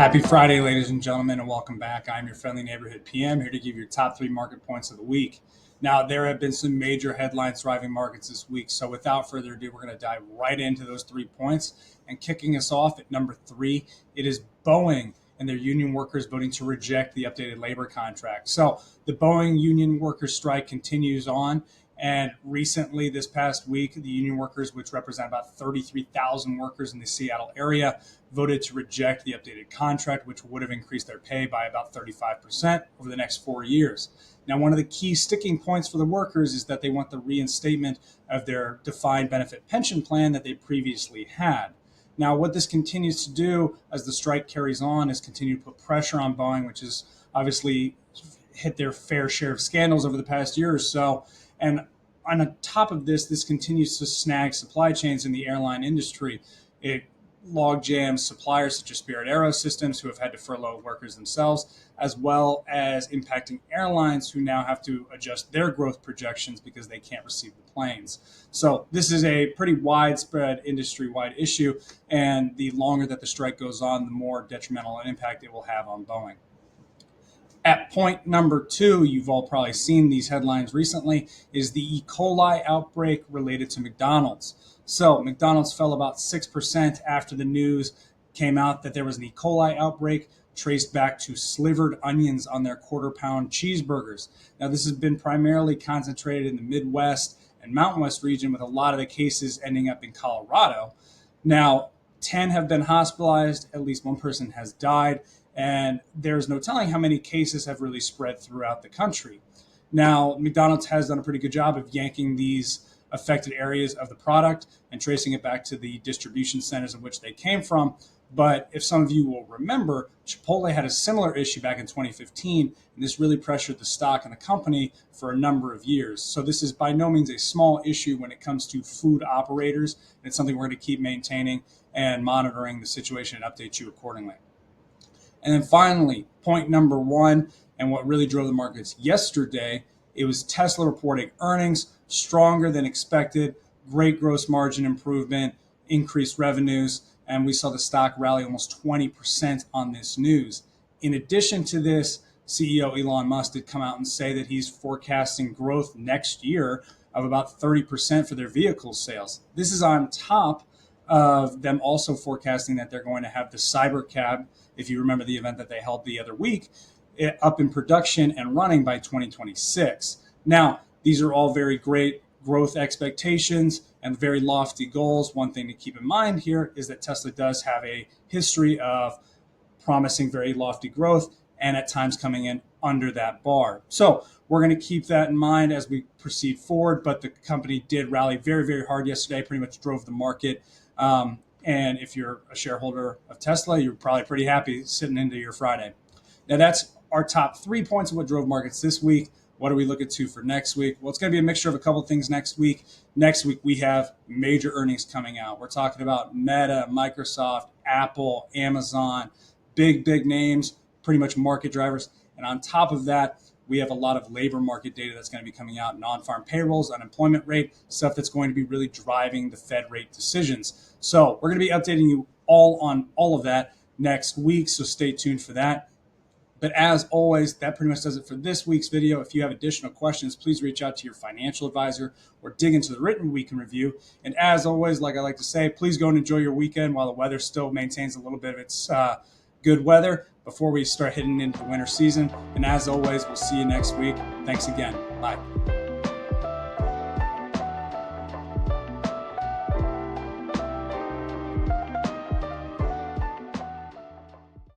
Happy Friday, ladies and gentlemen, and welcome back. I'm your friendly neighborhood PM here to give you your top 3 market points of the week. Now, there have been some major headlines driving markets this week, so without further ado, we're going to dive right into those 3 points. And kicking us off at number 3, it is Boeing and their union workers voting to reject the updated labor contract. So the Boeing union workers strike continues on. And recently, this past week, the union workers, which represent about 33,000 workers in the Seattle area, voted to reject the updated contract, which would have increased their pay by about 35% over the next 4 years. Now, one of the key sticking points for the workers is that they want the reinstatement of their defined benefit pension plan that they previously had. Now, what this continues to do as the strike carries on is continue to put pressure on Boeing, which has obviously hit their fair share of scandals over the past year or so. And on top of this, this continues to snag supply chains in the airline industry. It log jams suppliers such as Spirit Aerosystems, who have had to furlough workers themselves, as well as impacting airlines who now have to adjust their growth projections because they can't receive the planes. So this is a pretty widespread industry-wide issue, and the longer that the strike goes on, the more detrimental an impact it will have on Boeing. At point number 2, you've all probably seen these headlines recently, is the E. coli outbreak related to McDonald's. So McDonald's fell about 6% after the news came out that there was an E. coli outbreak traced back to slivered onions on their quarter-pound cheeseburgers. Now, this has been primarily concentrated in the Midwest and Mountain West region, with a lot of the cases ending up in Colorado. Now, 10 have been hospitalized, at least one person has died, and there's no telling how many cases have really spread throughout the country. Now, McDonald's has done a pretty good job of yanking these affected areas of the product and tracing it back to the distribution centers in which they came from. But if some of you will remember, Chipotle had a similar issue back in 2015, and this really pressured the stock in the company for a number of years. So this is by no means a small issue when it comes to food operators. It's something we're going to keep maintaining and monitoring the situation and update you accordingly. And then finally, point number 1, and what really drove the markets yesterday, it was Tesla reporting earnings stronger than expected, great gross margin improvement, increased revenues, and we saw the stock rally almost 20% on this news. In addition to this, CEO Elon Musk did come out and say that he's forecasting growth next year of about 30% for their vehicle sales. This is on top of them also forecasting that they're going to have the Cybercab, if you remember the event that they held the other week, up in production and running by 2026. Now, these are all very great growth expectations and very lofty goals. One thing to keep in mind here is that Tesla does have a history of promising very lofty growth and at times coming in under that bar. So we're going to keep that in mind as we proceed forward. But the company did rally very, very hard yesterday, pretty much drove the market. And if you're a shareholder of Tesla, you're probably pretty happy sitting into your Friday. Now, that's our top 3 points of what drove markets this week. What are we looking to for next week? Well, it's going to be a mixture of a couple of things next week. Next week, we have major earnings coming out. We're talking about Meta, Microsoft, Apple, Amazon, big names, pretty much market drivers. And on top of that, we have a lot of labor market data that's going to be coming out, non-farm payrolls, unemployment rate, stuff that's going to be really driving the Fed rate decisions. So we're going to be updating you all on all of that next week, so stay tuned for that. But as always, that pretty much does it for this week's video. If you have additional questions, please reach out to your financial advisor or dig into the written week in review. And as always, like I like to say, please go and enjoy your weekend while the weather still maintains a little bit of its good weather before we start heading into the winter season. And as always, we'll see you next week. Thanks again. Bye.